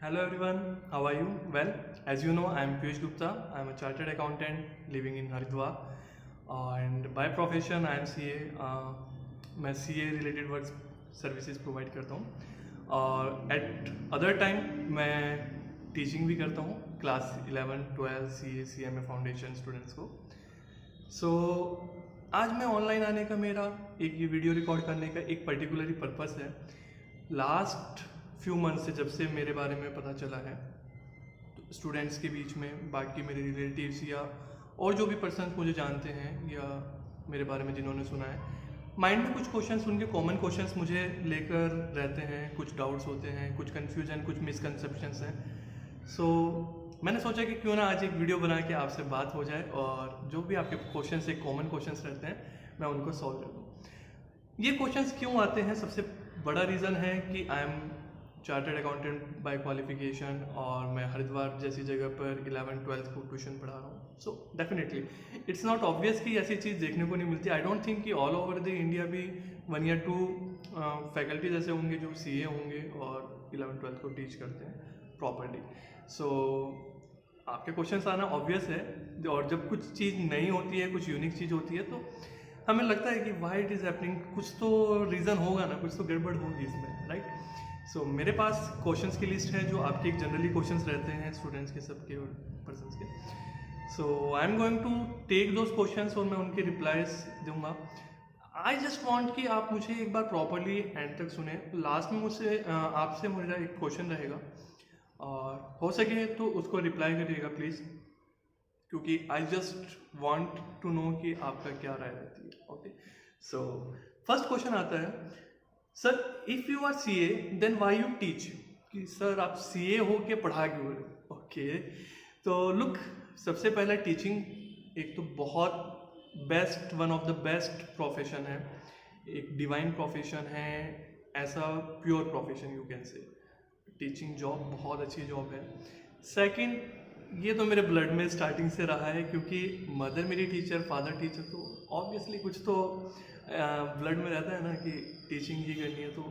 Hello everyone, how are you? Well, as you know, I am Piyush Gupta. I am a chartered accountant living in Haridwar, and by profession I am CA. मैं CA related work services provide करता हूँ और at other time मैं teaching भी करता हूँ class 11, 12 CA, CMA foundation students को. सो आज मैं ऑनलाइन आने का मेरा एक ये वीडियो रिकॉर्ड करने का एक पर्टिकुलर पर्पस है. लास्ट फ्यू मंथ से जब से मेरे बारे में पता चला है स्टूडेंट्स के बीच में, बाकी मेरे रिलेटिव्स या और जो भी पर्सन मुझे जानते हैं या मेरे बारे में जिन्होंने सुना है, माइंड में कुछ क्वेश्चंस, उनके कॉमन क्वेश्चंस मुझे लेकर रहते हैं. कुछ डाउट्स होते हैं, कुछ कन्फ्यूजन, कुछ मिसकंसेप्शंस हैं. सो मैंने सोचा कि क्यों ना आज एक वीडियो बना के आपसे बात हो जाए और जो भी आपके क्वेश्चंस एक कॉमन क्वेश्चंस रहते हैं मैं उनको सॉल्व कर दूँ. ये क्वेश्चंस क्यों आते हैं, सबसे बड़ा रीज़न है कि I am chartered accountant bye qualification और मैं हरिद्वार जैसी जगह पर 11-12 को ट्यूशन पढ़ा रहा हूँ. So definitely it's not obvious कि ऐसी चीज़ देखने को नहीं मिलती. आई डोंट थिंक कि ऑल ओवर द इंडिया भी 1 या 2 फैकल्टी जैसे होंगे जो CA होंगे और 11-12 को टीच करते हैं प्रॉपरली. सो आपके क्वेश्चंस आना ऑब्वियस है. और जब कुछ चीज़ नई होती है, कुछ यूनिक चीज़ होती है, तो हमें लगता है कि वाई इट इज़ हैपनिंग, कुछ तो रीज़न होगा ना, कुछ तो गड़बड़ होगी इसमें, राइट. सो मेरे पास क्वेश्चंस की लिस्ट है जो आपके एक जनरली क्वेश्चंस रहते हैं स्टूडेंट्स के, सबके और पर्सन्स के. So I am going to take those questions और मैं उनके रिप्लाईज दूंगा. आई जस्ट वांट कि आप मुझे एक बार प्रॉपरली एंड तक सुने. लास्ट में मुझसे आपसे मेरा एक क्वेश्चन रहेगा और हो सके तो उसको रिप्लाई करिएगा प्लीज़, क्योंकि I just want to know कि आपका क्या राय रहती है. ओके, सो फर्स्ट क्वेश्चन आता है, sir if you are CA then why you teach. कि सर आप CA हो के पढ़ा क्यों रहे हो. ओके, तो लुक, सबसे पहले टीचिंग एक तो बहुत best, one of the best profession है, एक डिवाइन प्रोफेशन है, ऐसा pure profession you can say. Teaching job बहुत अच्छी जॉब है. सेकंड, ये तो मेरे ब्लड में स्टार्टिंग से रहा है, क्योंकि मदर मेरी टीचर, फादर टीचर, तो ऑब्वियसली कुछ तो ब्लड में रहता है ना कि टीचिंग ही करनी है. तो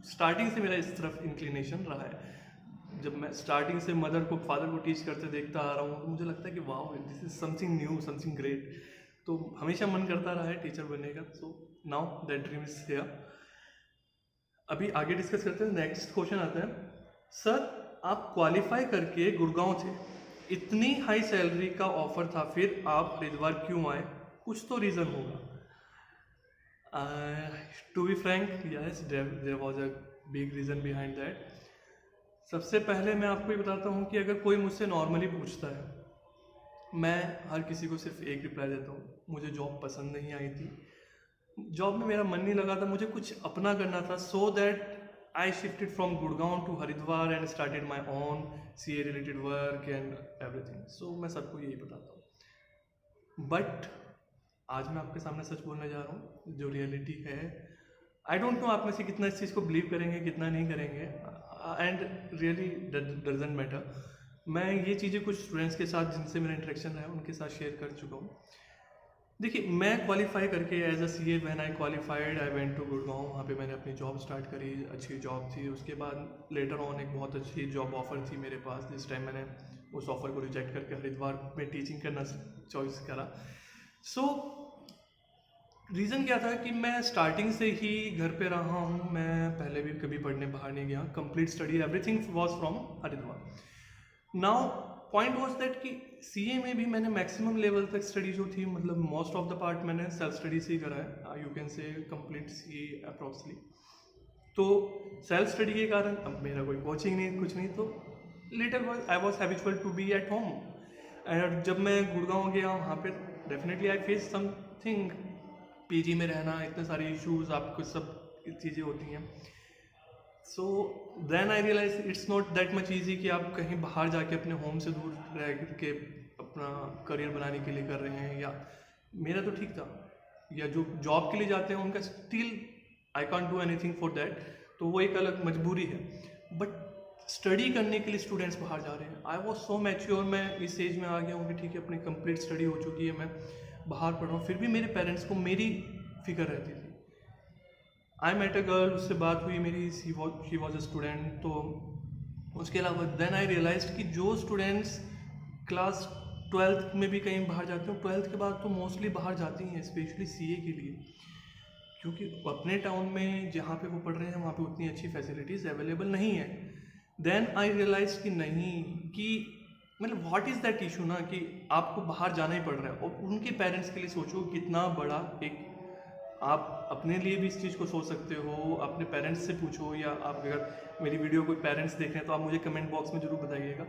स्टार्टिंग से मेरा इस तरफ इंक्लिनेशन रहा है. जब मैं स्टार्टिंग से मदर को, फादर को टीच करते देखता आ रहा हूँ, तो मुझे लगता है कि wow, this is something new, something great. तो हमेशा मन करता रहा है टीचर बनने का. So now that dream is here. अभी आगे डिस्कस करते हैं. नेक्स्ट क्वेश्चन आता है, सर आप क्वालिफाई करके गुड़गांव थे, इतनी हाई सैलरी का ऑफर था, फिर आप हरिद्वार क्यों आए? कुछ तो रीज़न होगा. To be frank, yes, there was a big reason behind that. सबसे पहले मैं आपको ये बताता हूँ कि अगर कोई मुझसे नॉर्मली पूछता है, मैं हर किसी को सिर्फ एक रिप्लाई देता हूँ, मुझे जॉब पसंद नहीं आई थी, जॉब में मेरा मन नहीं लगा था, मुझे कुछ अपना करना था. So that I shifted from Gurgaon to Haridwar and started my own CA related work and everything. सो मैं सबको यही बताता हूँ. बट आज मैं आपके सामने सच बोलने जा रहा हूँ, जो रियलिटी है. आई डोंट नो आप में से कितना इस चीज़ को बिलीव करेंगे, कितना नहीं करेंगे, एंड रियली डजंट मैटर. मैं ये चीज़ें कुछ स्टूडेंट्स के साथ जिनसे मेरा इंटरेक्शन रहा है उनके साथ शेयर कर चुका हूँ. देखिए, मैं क्वालिफाई करके as a CA, when I qualified I went to Gurgaon. वहाँ पे मैंने अपनी जॉब स्टार्ट करी, अच्छी जॉब थी. उसके बाद लेटर ऑन एक बहुत अच्छी जॉब ऑफर थी मेरे पास. जिस टाइम मैंने उस ऑफर को रिजेक्ट करके हरिद्वार में टीचिंग करना चॉइस करा. सो रीज़न क्या था कि मैं स्टार्टिंग से ही घर पे रहा हूँ. मैं पहले भी कभी पढ़ने बाहर नहीं गया. Complete study, everything was from Haridwar. Now point was that कि CA में भी मैंने मैक्सिमम लेवल तक स्टडी जो थी, मतलब मोस्ट ऑफ द पार्ट मैंने सेल्फ स्टडी से ही करा है. You can say complete CA अप्रॉक्सली. तो सेल्फ स्टडी के कारण अब मेरा कोई कोचिंग नहीं, कुछ नहीं, तो later I was habitual to be at home. And जब मैं गुड़गांव गया, वहाँ पे definitely I face something. PG में रहना, इतने सारे इश्यूज, आपको सब चीज़ें होती हैं. So then I realise it's not that much easy कि आप कहीं बाहर जाके अपने होम से दूर रह के अपना करियर बनाने के लिए कर रहे हैं. या मेरा तो ठीक था, या जो जॉब के लिए जाते हैं उनका still I can't do anything for that, तो वो एक अलग मजबूरी है. बट स्टडी करने के लिए स्टूडेंट्स बाहर जा रहे हैं. आई वॉज सो मैच्योर, मैं इस एज में आ गया हूँ कि ठीक है, अपनी कंप्लीट स्टडी हो चुकी है, मैं बाहर पढ़ रहा हूँ. फिर भी मेरे पेरेंट्स को मेरी फिक्र रहती थी. आई मेट अ गर्ल, उससे बात हुई मेरी, शी वॉज अ स्टूडेंट. तो उसके अलावा देन आई रियलाइज कि जो स्टूडेंट्स क्लास 12th में भी कहीं बाहर जाते हैं, 12th के बाद तो मोस्टली बाहर जाती हैं, स्पेशली सीए के लिए, क्योंकि अपने टाउन में जहाँ पे वो पढ़ रहे हैं वहाँ पे उतनी अच्छी फैसिलिटीज़ अवेलेबल नहीं है। देन आई रियलाइज कि नहीं, कि मतलब व्हाट इज़ दैट इशू ना, कि आपको बाहर जाना ही पड़ रहा है। और उनके पेरेंट्स के लिए सोचो कितना बड़ा एक, आप अपने लिए भी इस चीज़ को सोच सकते हो, अपने पेरेंट्स से पूछो, या आप अगर मेरी वीडियो कोई पेरेंट्स देख रहे हैं तो आप मुझे कमेंट बॉक्स में ज़रूर बताइएगा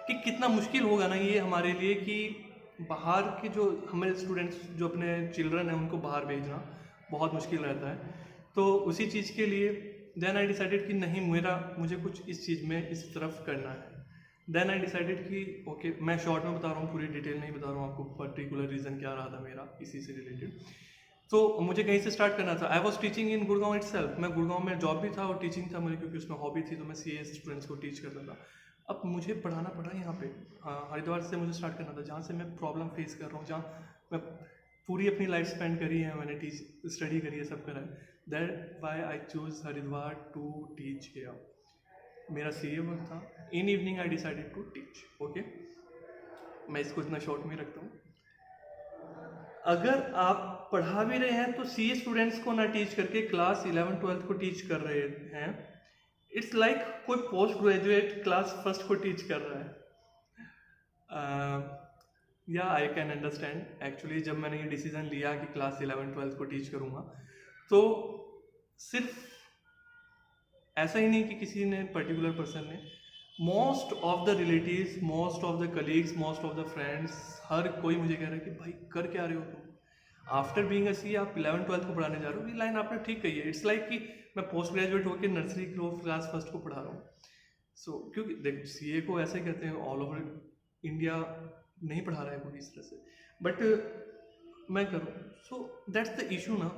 कि कितना मुश्किल होगा ना ये हमारे लिए, कि बाहर के जो हमारे स्टूडेंट्स जो अपने चिल्ड्रन हैं उनको बाहर भेजना बहुत मुश्किल रहता है। तो उसी चीज़ के लिए देन आई डिसाइडेड कि नहीं, मुझे कुछ इस चीज़ में इस तरफ करना है। देन आई डिसाइडेड कि ओके, मैं शॉर्ट में बता रहा हूँ, पूरी डिटेल नहीं बता रहा हूँ आपको, पर्टिकुलर रीज़न क्या रहा था मेरा इसी से रिलेटेड। तो मुझे कहीं से स्टार्ट करना था। I was teaching in Gurgaon itself, मैं गुड़गांव में जॉब भी था और टीचिंग था मुझे, क्योंकि उसमें हॉबी थी, तो मैं सी स्टूडेंट्स को टीच करता था। अब मुझे पढ़ाना पड़ा यहाँ पे, हरिद्वार से मुझे स्टार्ट करना था, जहाँ से मैं प्रॉब्लम फेस कर रहा हूँ, जहाँ मैं पूरी अपनी लाइफ स्पेंड करी है, मैंने स्टडी करी है, सब करा है। That why I choose Haridwar to teach here. मेरा सी वर्क था, in evening I decided to teach. Okay, मैं इसको इतना शॉर्ट में रखता हूँ। अगर आप पढ़ा भी रहे हैं तो सीए स्टूडेंट्स को ना टीच करके क्लास 11-12 को टीच कर रहे हैं, इट्स लाइक कोई पोस्ट ग्रेजुएट क्लास फर्स्ट को टीच कर रहा है। या आई कैन अंडरस्टैंड एक्चुअली, जब मैंने ये डिसीजन लिया कि क्लास 11-12 को टीच करूँगा, तो सिर्फ ऐसा ही नहीं कि किसी ने पर्टिकुलर पर्सन ने, most of the relatives, most of the colleagues, most of the friends, हर कोई मुझे कह रहा है कि भाई कर क्या रहे हो तुम, आफ्टर बीइंग अ सी आप 11-12 को पढ़ाने जा रहे हो। ये लाइन आपने ठीक कही है। इट्स लाइक कि मैं पोस्ट ग्रेजुएट होकर नर्सरी क्लास फर्स्ट को पढ़ा रहा हूँ। सो क्योंकि देख, सी को ऐसे कहते हैं ऑल ओवर इंडिया नहीं पढ़ा रहा है कोई इस तरह से, बट मैं करूँ। सो दैट्स द इशू ना,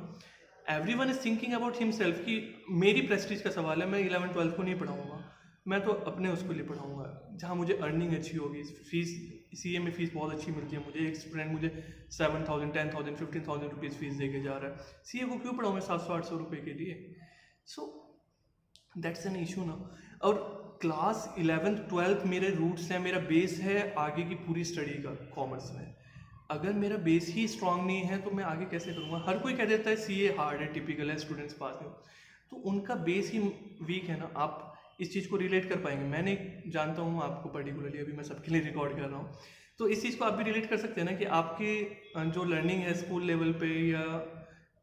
every one is thinking about himself कि मेरी प्रेस्टीज का सवाल है, मैं 11-12 को नहीं पढ़ाऊँगा, मैं तो अपने उसको लिए पढ़ाऊँगा जहाँ मुझे अर्निंग अच्छी होगी। फीस सीए में फ़ीस बहुत अच्छी मिलती है मुझे, एक स्टूडेंट मुझे 7,000, 10,000, 15,000 रुपीज़ फीस दे के जा रहा है, सीए को क्यों पढ़ाऊँ मैं 700-800 रुपये के लिए। सो दैट्स एन इशू ना। और क्लास 11th-12th मेरे रूट्स हैं, मेरा बेस है आगे की पूरी स्टडी का कॉमर्स में। अगर मेरा बेस ही स्ट्रांग नहीं है तो मैं आगे कैसे करूँगा। हर कोई कह देता है सीए हार्ड है, टिपिकल है, स्टूडेंट्स पास नहीं, तो उनका बेस ही वीक है ना। आप इस चीज़ को रिलेट कर पाएंगे, मैं नहीं जानता हूँ आपको पर्टिकुलरली, अभी मैं सबके लिए रिकॉर्ड कर रहा हूँ, तो इस चीज़ को आप भी रिलेट कर सकते हैं ना, कि आपकी जो लर्निंग है स्कूल लेवल पे या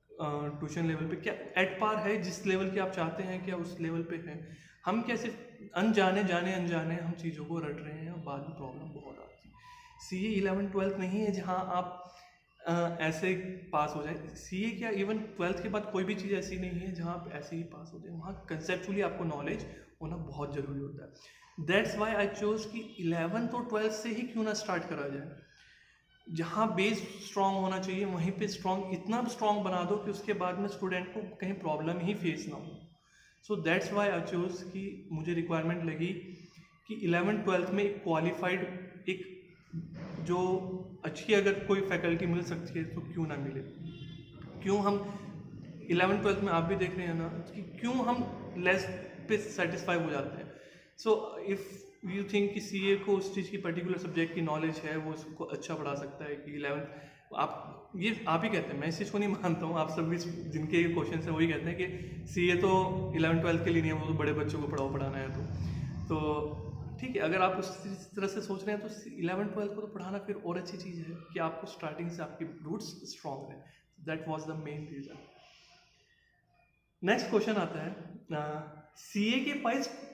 ट्यूशन लेवल पे, क्या एट पार है जिस लेवल के आप चाहते हैं, क्या उस लेवल पे है। हम क्या सिर्फ अनजाने हम चीज़ों को रट रहे हैं और बाद में प्रॉब्लम बहुत आती है। सीए 11-12 नहीं है जहाँ आप ऐसे पास हो जाए। सीए क्या, इवन 12th के बाद कोई भी चीज़ ऐसी नहीं है जहाँ आप ऐसे ही पास हो जाए। वहाँ कंसेप्चुअली आपको नॉलेज होना बहुत ज़रूरी होता है। दैट्स वाई आई चोज कि 11th और 12th से ही क्यों ना स्टार्ट करा जाए। जहाँ बेस स्ट्रांग होना चाहिए वहीं पे स्ट्रांग, इतना स्ट्रांग बना दो कि उसके बाद में स्टूडेंट को कहीं प्रॉब्लम ही फेस ना हो। So that's why I chose कि मुझे रिक्वायरमेंट लगी कि 11th-12th में एक क्वालिफाइड, एक जो अच्छी अगर कोई फैकल्टी मिल सकती है तो क्यों ना मिले। क्यों हम 11th-12th में, आप भी देख रहे हैं ना, कि क्यों हम लेस पे सेटिस्फाई हो जाते हैं। सो इफ़ यू थिंक कि सीए को उस चीज़ की पर्टिकुलर सब्जेक्ट की नॉलेज है, वो उसको अच्छा पढ़ा सकता है कि 11th आप, ये आप ही कहते हैं, मैं इस चीज़ को नहीं मानता हूँ। आप सब भी जिनके क्वेश्चन है वही कहते हैं कि सीए तो 11th-12th के लिए नहीं है, वो तो बड़े बच्चों को पढ़ाना है। तो ठीक है, अगर आप उस तरह से सोच रहे हैं तो 11th-12th को तो पढ़ाना फिर और अच्छी चीज़ है कि आपको स्टार्टिंग से आपकी रूट्स स्ट्रॉन्ग हैं। That was the main reason. Next question आता है, सीए के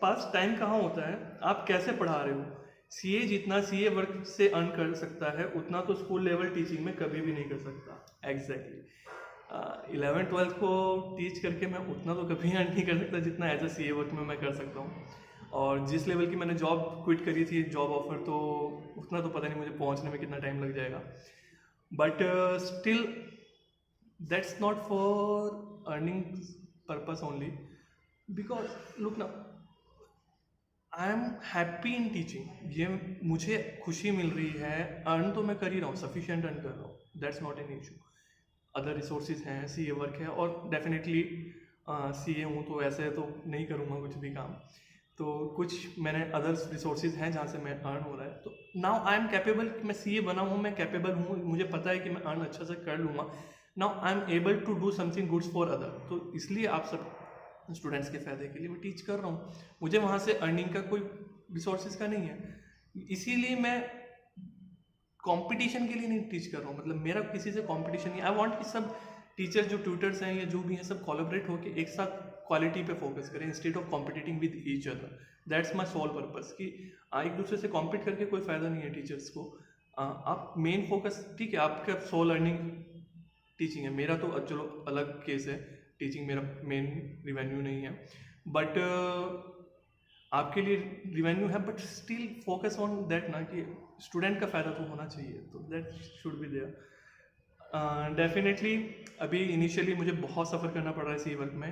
पास टाइम कहाँ होता है, आप कैसे पढ़ा रहे हो। सीए जितना सीए वर्क से अर्न कर सकता है उतना तो स्कूल लेवल टीचिंग में कभी भी नहीं कर सकता। एग्जैक्टली 11th-12th को टीच करके मैं उतना तो कभी अर्न नहीं कर सकता जितना एज अ सीए वर्क में मैं कर सकता हूँ। और जिस लेवल की मैंने जॉब क्विट करी थी, जॉब ऑफर, तो उतना तो पता नहीं मुझे पहुँचने में कितना टाइम लग जाएगा। But still that's not for earning purpose only, because look ना, I am happy in teaching. ये मुझे खुशी मिल रही है, अर्न तो मैं कर ही रहा हूँ, सफिशिएंट अर्न कर रहा हूँ, that's not an issue. Other resources हैं, सीए वर्क है, और डेफिनेटली सीए हूँ तो ऐसे तो नहीं करूँगा कुछ भी काम। तो कुछ मैंने अदर्स रिसोर्सेज हैं जहाँ से मैं अर्न हो रहा है। तो नाउ आई एम कैपेबल, मैं सीए बना हूँ, मैं कैपेबल हूँ, मुझे पता है कि मैं अर्न अच्छा से कर लूँगा। Now I am able to do something goods for other. तो इसलिए आप सब स्टूडेंट्स के फ़ायदे के लिए मैं टीच कर रहा हूँ। मुझे वहाँ से अर्निंग का कोई रिसोर्सेज का नहीं है, इसीलिए मैं कंपटीशन के लिए नहीं टीच कर रहा हूँ। मतलब मेरा किसी से कंपटीशन नहीं। आई वांट कि सब टीचर जो ट्यूटर्स हैं या जो भी हैं सब कोलैबोरेट होकर एक साथ क्वालिटी पे फोकस करें instead of competing with each other. That's my sole purpose कि एक दूसरे से कॉम्पीट करके कोई फ़ायदा नहीं है टीचर्स को। आप मेन फोकस, ठीक है आपका सोल अर्निंग टीचिंग है, मेरा तो चलो अलग केस है, टीचिंग मेरा मेन रिवेन्यू नहीं है, बट आपके लिए रिवेन्यू है, but still focus on that ना कि स्टूडेंट का फ़ायदा तो होना चाहिए, तो that should be there. Definitely अभी इनिशियली मुझे बहुत सफ़र करना पड़ रहा है सी वर्क में।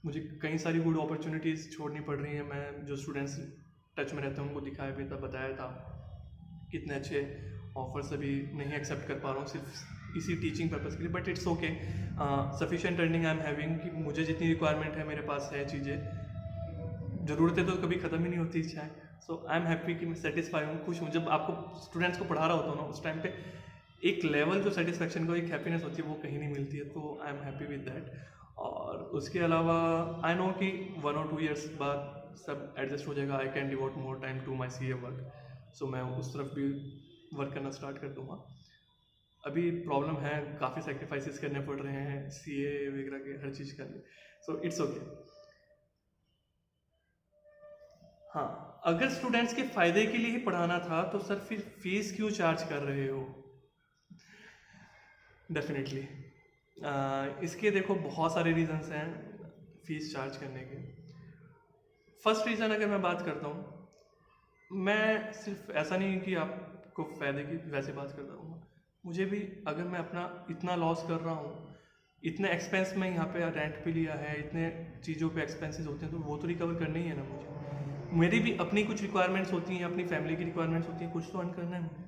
मुझे कई सारी गुड अपॉर्चुनिटीज़ छोड़नी पड़ रही हैं। मैं जो स्टूडेंट्स टच में रहते हैं उनको दिखाया भी था, बताया था कितने अच्छे ऑफर्स अभी नहीं एक्सेप्ट कर पा रहा हूँ सिर्फ इसी टीचिंग पर्पज़ के लिए, but it's okay. Sufficient earning I am having कि मुझे जितनी रिक्वायरमेंट है मेरे पास है चीज़ें, ज़रूरतें तो कभी ख़त्म ही नहीं होती इच्छाएँ। सो आई एम हैप्पी कि मैं सेटिस्फाई हूँ, खुश हूँ। जब आपको स्टूडेंट्स को पढ़ा रहा होता हूँ ना उस टाइम पे एक लेवल जो सेटिस्फेक्शन को, एक हैप्पीनेस होती है वो कहीं नहीं मिलती है, तो आई एम हैप्पी विद दैट। और उसके अलावा आई नो कि 1 और 2 ईयर्स बाद सब एडजस्ट हो जाएगा। I can devote more time to my CA work, so मैं उस तरफ भी वर्क करना स्टार्ट कर दूँगा। अभी प्रॉब्लम है, काफ़ी सेक्रीफाइसेस करने पड़ रहे हैं सीए वगैरह के हर चीज़ के लिए, सो इट्स ओके। हाँ, अगर स्टूडेंट्स के फ़ायदे के लिए ही पढ़ाना था तो सर फिर फीस क्यों चार्ज कर रहे हो? डेफिनेटली इसके देखो बहुत सारे रीजंस हैं फीस चार्ज करने के। फर्स्ट रीज़न अगर मैं बात करता हूँ, मैं सिर्फ ऐसा नहीं कि आपको फ़ायदे की वैसे बात करता हूँ, मुझे भी अगर मैं अपना इतना लॉस कर रहा हूँ, इतने एक्सपेंस में यहाँ पे रेंट पे लिया है, इतने चीज़ों पे एक्सपेंसेस होते हैं, तो वो तो रिकवर करना ही है ना मुझे। मेरी भी अपनी कुछ रिक्वायरमेंट्स होती हैं, अपनी फैमिली की रिक्वायरमेंट्स होती हैं, कुछ तो अर्न करना है मुझे।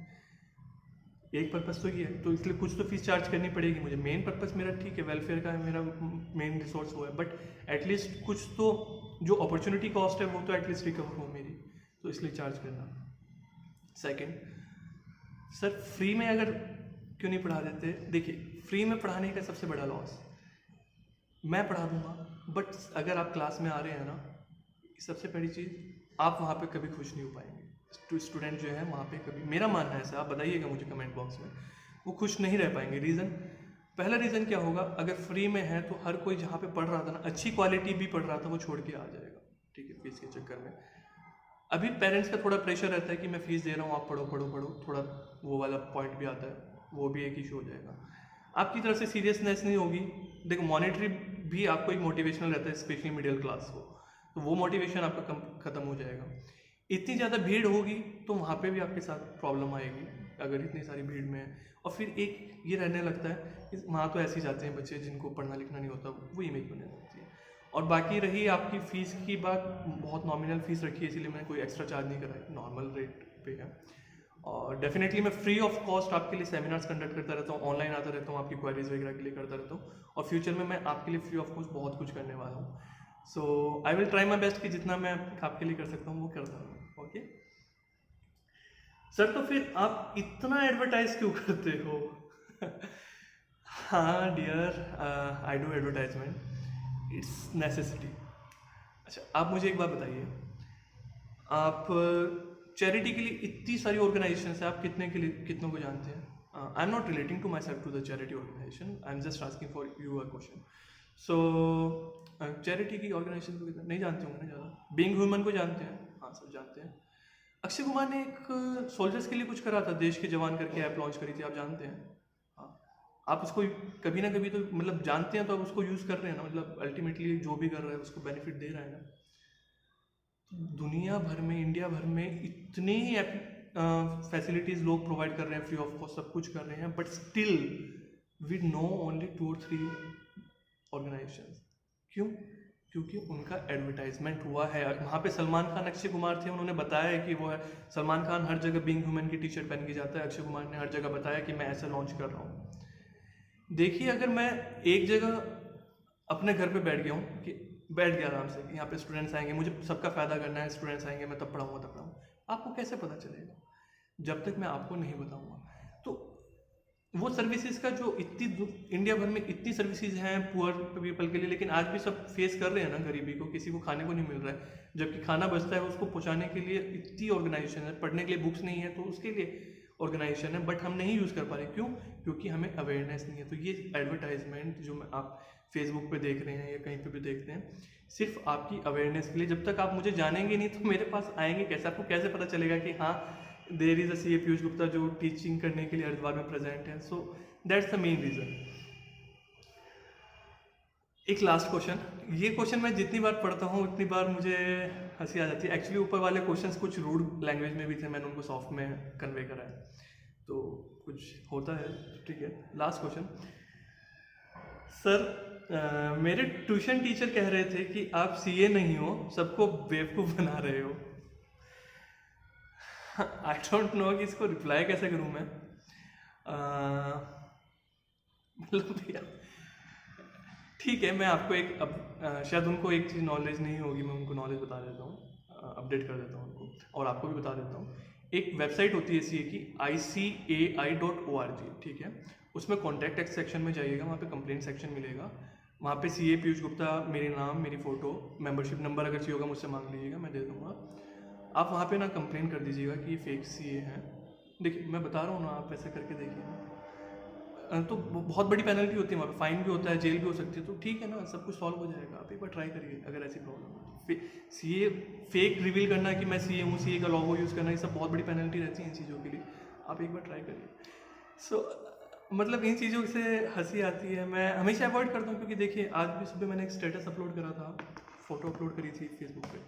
एक पर्पस तो ये है, तो इसलिए कुछ तो फीस चार्ज करनी पड़ेगी मुझे। मेन पर्पस मेरा ठीक है वेलफेयर का है, मेरा मेन रिसोर्स वो है, बट एटलीस्ट कुछ तो जो अपॉर्चुनिटी कॉस्ट है वो तो एटलीस्ट रिकवर हो मेरी, तो इसलिए चार्ज करना। सेकंड, सर फ्री में अगर क्यों नहीं पढ़ा देते? देखिए फ्री में पढ़ाने का सबसे बड़ा लॉस, मैं पढ़ा दूंगा बट अगर आप क्लास में आ रहे हैं ना, सबसे बड़ी चीज़ आप वहाँ पे कभी खुश नहीं हो पाएंगे। स्टूडेंट जो है वहाँ पे कभी, मेरा मानना है ऐसा, आप बताइएगा मुझे कमेंट बॉक्स में, वो खुश नहीं रह पाएंगे। रीज़न, पहला रीज़न क्या होगा, अगर फ्री में है तो हर कोई जहाँ पे पढ़ रहा था ना, अच्छी क्वालिटी भी पढ़ रहा था, वो छोड़ के आ जाएगा, ठीक है, फीस के चक्कर में। अभी पेरेंट्स का थोड़ा प्रेशर रहता है कि मैं फीस दे रहा हूँ, आप पढ़ो पढ़ो पढ़ो, थोड़ा वो वाला पॉइंट भी आता है, वो भी एक इशू हो जाएगा। आपकी तरफ से सीरियसनेस नहीं होगी। देखो मॉनिटरी भी आपको एक मोटिवेशनल रहता है, स्पेशली मिडिल क्लास को, तो वो मोटिवेशन आपका कम ख़त्म हो जाएगा। इतनी ज़्यादा भीड़ होगी तो वहाँ पे भी आपके साथ प्रॉब्लम आएगी, अगर इतनी सारी भीड़ में है। और फिर एक ये रहने लगता है कि वहाँ तो ऐसे ही जाते हैं बच्चे जिनको पढ़ना लिखना नहीं होता, वो इमेज बनने लगती है। और बाकी रही आपकी फ़ीस की बात, बहुत नॉमिनल फ़ीस रखी है, इसीलिए मैंने कोई एक्स्ट्रा चार्ज नहीं करा है, नॉर्मल रेट पे है। और डेफिनेटली मैं फ्री ऑफ कॉस्ट आपके लिए सेमिनार्स कंडक्ट करता रहता हूँ, ऑनलाइन आता रहता हूँ, आपकी क्वेरीज वगैरह के लिए करता रहता हूँ, और फ्यूचर में मैं आपके लिए फ्री ऑफ कॉस्ट बहुत कुछ करने वाला हूँ। So I will try my best कि जितना मैं आपके लिए कर सकता हूँ वो करता हूँ। ओके सर, तो फिर आप इतना एडवर्टाइज क्यों करते हो? हाँ dear, I do advertisement, it's necessity. अच्छा आप मुझे एक बात बताइए, आप चैरिटी के लिए इतनी सारी ऑर्गेनाइजेशन है, आप कितने के लिए कितनों को जानते हैं? I am not relating to myself to the charity organisation, I am just asking for you a question. So charity की ऑर्गेनाइजेशन को कितना नहीं जानते होंगे ना ज़्यादा। बीइंग ह्यूमन को जानते हैं, हाँ सब जानते हैं। अक्षय कुमार ने एक सोल्जर्स के लिए कुछ करा था, देश के जवान करके ऐप लॉन्च करी थी, आप जानते हैं? हाँ, आप उसको कभी ना कभी तो मतलब जानते हैं, तो आप उसको यूज़ कर रहे हैं ना, मतलब अल्टीमेटली जो भी कर रहा है उसको बेनिफिट दे रहा है ना। दुनिया भर में, इंडिया भर में इतनी फैसिलिटीज़ लोग प्रोवाइड कर रहे हैं, फ्री ऑफ कॉस्ट सब कुछ कर रहे हैं, but still we know only 2 और 3 ऑर्गेनाइजेशंस। क्यों? क्योंकि उनका एडवर्टाइजमेंट हुआ है। वहाँ पे सलमान खान, अक्षय कुमार थे, उन्होंने बताया कि वो है। सलमान खान हर जगह बीइंग ह्यूमन की टी शर्ट पहन के जाता है, अक्षय कुमार ने हर जगह बताया कि मैं ऐसा लॉन्च कर रहा हूँ। देखिए अगर मैं एक जगह अपने घर पे बैठ गया हूँ कि बैठ गया आराम से कि यहाँ पे स्टूडेंट्स आएंगे, मुझे सबका फ़ायदा करना है, स्टूडेंट्स आएंगे, मैं तब पढ़ाऊँगा। आपको कैसे पता चलेगा जब तक मैं आपको नहीं बताऊँगा? तो वो सर्विसेज का जो इंडिया भर में इतनी सर्विसेज हैं पुअर पीपल के लिए, लेकिन आज भी सब फेस कर रहे हैं ना गरीबी को, किसी को खाने को नहीं मिल रहा है, जबकि खाना बचता है उसको पहुंचाने के लिए इतनी ऑर्गेनाइजेशन है, पढ़ने के लिए बुक्स नहीं है तो उसके लिए ऑर्गेनाइजेशन है, बट हम नहीं यूज़ कर पा रहे। क्यों? क्योंकि हमें अवेयरनेस नहीं है। तो ये एडवर्टाइजमेंट जो आप फेसबुक पे देख रहे हैं या कहीं पे भी देखते हैं, सिर्फ आपकी अवेयरनेस के लिए। जब तक आप मुझे जानेंगे नहीं तो मेरे पास आएंगे कैसे? आपको कैसे पता चलेगा कि हाँ there is a CA Piyush Gupta जो टीचिंग करने के लिए हरिद्वार में प्रेजेंट है? So that's the main reason. एक लास्ट क्वेश्चन, ये क्वेश्चन मैं जितनी बार पढ़ता हूँ उतनी बार मुझे हंसी आ जाती है। एक्चुअली ऊपर वाले क्वेश्चंस कुछ रूड लैंग्वेज में भी थे, मैंने उनको सॉफ्ट में कन्वे करा है, तो कुछ होता है, ठीक है। लास्ट क्वेश्चन, सर मेरे ट्यूशन टीचर कह रहे थे कि आप सीए नहीं हो, सबको बेवकूफ़ बना रहे हो। आई डोंट नो कि इसको रिप्लाई कैसे करूँ मैं। मतलब भैया ठीक है, मैं आपको एक शायद उनको एक चीज़ नॉलेज नहीं होगी, मैं उनको नॉलेज बता देता हूँ, अपडेट कर देता हूँ उनको, और आपको भी बता देता हूँ। एक वेबसाइट होती है सीए की, ICAI.org, ठीक है। उसमें कॉन्टैक्ट सेक्शन में जाइएगा, वहाँ पे कंप्लेंट सेक्शन मिलेगा, वहाँ पे सीए पीयूष गुप्ता, मेरे नाम, मेरी फ़ोटो, मेंबरशिप नंबर अगर चाहिए होगा मुझसे मांग लीजिएगा, मैं दे दूँगा। आप वहाँ पे ना कंप्लेन कर दीजिएगा कि ये फेक सीए हैं। देखिए मैं बता रहा हूँ ना, आप ऐसे करके देखिए, तो बहुत बड़ी पेनल्टी होती है वहाँ पे, फाइन भी होता है, जेल भी हो सकती है, तो ठीक है ना, सब कुछ सॉल्व हो जाएगा। आप एक बार ट्राई करिए अगर ऐसी प्रॉब्लम है। सीए फेक रिवील करना कि मैं सीए हूँ, सीए का लोगो यूज़ करना, ये सब बहुत बड़ी पेनल्टी रहती है इन चीज़ों के लिए, आप एक बार ट्राई करिए। सो मतलब इन चीज़ों से हंसी आती है, मैं हमेशा अवॉइड करता हूँ, क्योंकि देखिए आज भी सुबह मैंने एक स्टेटस अपलोड करा था, फोटो अपलोड करी थी फेसबुक पे।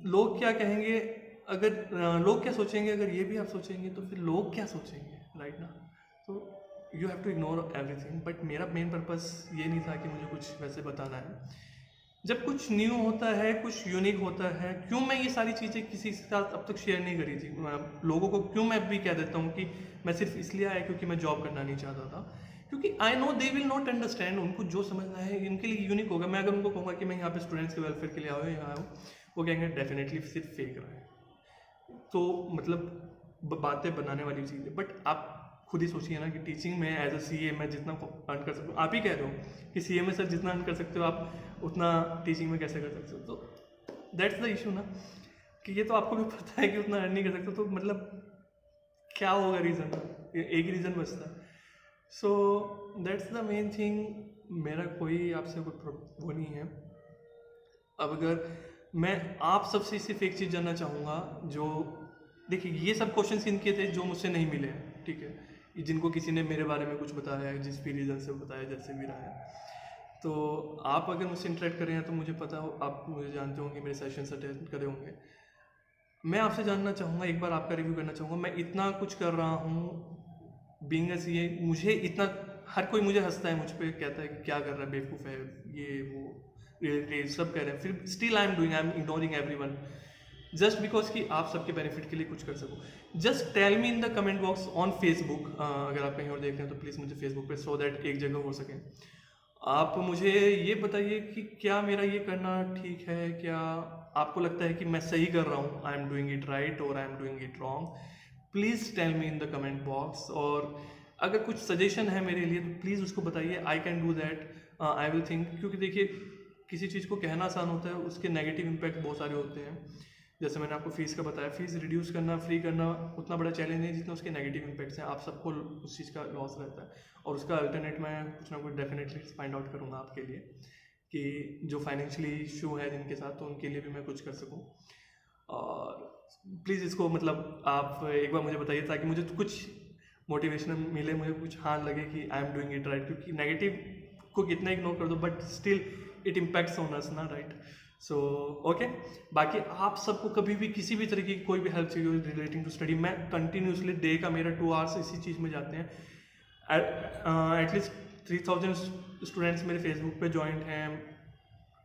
लोग क्या कहेंगे, अगर लोग क्या सोचेंगे, अगर ये भी आप सोचेंगे तो फिर लोग क्या सोचेंगे, राइट ना? तो you have to ignore everything. But मेरा मेन पर्पस ये नहीं था कि मुझे कुछ वैसे बताना है। जब कुछ न्यू होता है, कुछ यूनिक होता है, क्यों मैं ये सारी चीज़ें किसी के साथ अब तक शेयर नहीं करी थी? लोगों को क्यों मैं भी कह देता हूँ कि मैं सिर्फ इसलिए आया क्योंकि मैं जॉब करना नहीं चाहता था, क्योंकि I know they will not understand. उनको जो समझना है इनके लिए यूनिक होगा। मैं अगर उनको कहूँगा कि मैं यहाँ पे स्टूडेंट्स के वेलफेयर के लिए आया हूँ, यहाँ आया हूँ, वो कहेंगे डेफिनेटली सिर्फ फेक रहा है। तो मतलब बातें बनाने वाली चीज़ है। बट आप खुद ही सोचिए ना कि टीचिंग में एज अ सीए मैं जितना अर्न कर सकता हूँ, आप ही कह रहे हो कि सीए में सर जितना अर्न कर सकते हो आप उतना टीचिंग में कैसे कर सकते हो? तो दैट्स द इशू ना, कि ये तो आपको भी पता है कि उतना अर्न नहीं कर सकते, तो मतलब क्या होगा रीज़न? एक ही रीज़न बचता है। So that's the main thing. मेरा कोई आपसे कोई वो नहीं है। अब अगर मैं आप सबसे सिर्फ एक चीज़ जानना चाहूँगा, जो देखिए ये सब क्वेश्चंस इनके थे जो मुझसे नहीं मिले हैं, ठीक है, जिनको किसी ने मेरे बारे में कुछ बताया है, जिस भी रीज़न से बताया, जैसे भी रहा है। तो आप अगर मुझसे इंटरेक्ट कर रहे हैं तो मुझे पता हो, आप मुझे जानते होंगे, मेरे सेशंस अटेंड करे होंगे। मैं आपसे जानना चाहूँगा, एक बार आपका रिव्यू करना चाहूँगा। मैं इतना कुछ कर रहा हूँ बीइंग अ सीए, मुझे इतना, हर कोई मुझे हंसता है, मुझ पर कहता है कि क्या कर रहा है, बेवकूफ़ है, ये वो सब कह रहे हैं, फिर still I am ignoring everyone just because कि आप सबके बेनिफिट के लिए कुछ कर सको। Just tell me in the comment box on Facebook, अगर आप कहीं और देख रहे हैं तो प्लीज़ मुझे फेसबुक पे, सो दैट एक जगह हो सके। आप मुझे ये बताइए कि क्या मेरा ये करना ठीक है, क्या आपको लगता है कि मैं सही कर रहा हूँ, I am doing it right और I am doing it wrong? Please tell me in the comment box. और अगर कुछ सजेशन है मेरे लिए तो प्लीज़ उसको बताइए, I can do that, I will think. क्योंकि देखिए किसी चीज़ को कहना आसान होता है, उसके नेगेटिव इम्पैक्ट बहुत सारे होते हैं। जैसे मैंने आपको फ़ीस का बताया, फ़ीस रिड्यूस करना, फ्री करना उतना बड़ा चैलेंज नहीं जितना उसके नेगेटिव इम्पैक्ट्स हैं। आप सबको उस चीज़ का लॉस रहता है, और उसका अल्टरनेट मैं कुछ ना कुछ डेफिनेटली फाइंड आउट करूँगा आपके लिए, कि जो फाइनेंशियली इशू है जिनके साथ, तो उनके लिए भी मैं कुछ कर सकूँ। और प्लीज़ इसको मतलब आप एक बार मुझे बताइए, ताकि मुझे तो कुछ मोटिवेशन मिले, मुझे कुछ हाँ लगे कि आई एम डूइंग इट राइट। क्योंकि नेगेटिव को कितना इग्नोर कर दो, but still it impacts on us ना, राइट? So okay. बाकी आप सबको कभी भी किसी भी तरीके की कोई भी हेल्प चाहिए रिलेटिंग टू स्टडी, मैं कंटिन्यूसली डे का मेरा 2 आवर्स इसी चीज़ में जाते हैं। एटलीस्ट 3000 स्टूडेंट्स मेरे फेसबुक पे ज्वाइंट हैं,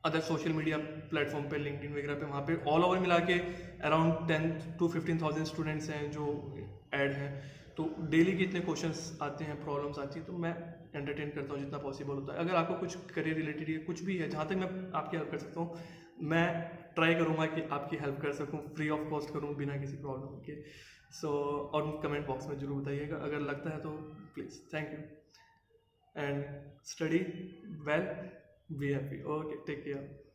अदर सोशल मीडिया प्लेटफॉर्म पे, लिंक्डइन वगैरह पे, वहाँ पे ऑल ओवर मिला के अराउंड 10 to 15,000 स्टूडेंट्स हैं जो ऐड हैं। तो डेली के इतने क्वेश्चंस आते हैं, प्रॉब्लम्स आती हैं, तो मैं एंटरटेन करता हूँ जितना पॉसिबल होता है। अगर आपको कुछ करियर रिलेटेड या कुछ भी है जहाँ तक मैं आपकी हेल्प कर सकता हूँ, मैं ट्राई करूँगा कि आपकी हेल्प कर सकूँ, फ्री ऑफ कॉस्ट करूँ, बिना किसी प्रॉब्लम के। सो और कमेंट बॉक्स में ज़रूर बताइएगा अगर लगता है तो please. Thank you and study well, be happy. Okay, take care.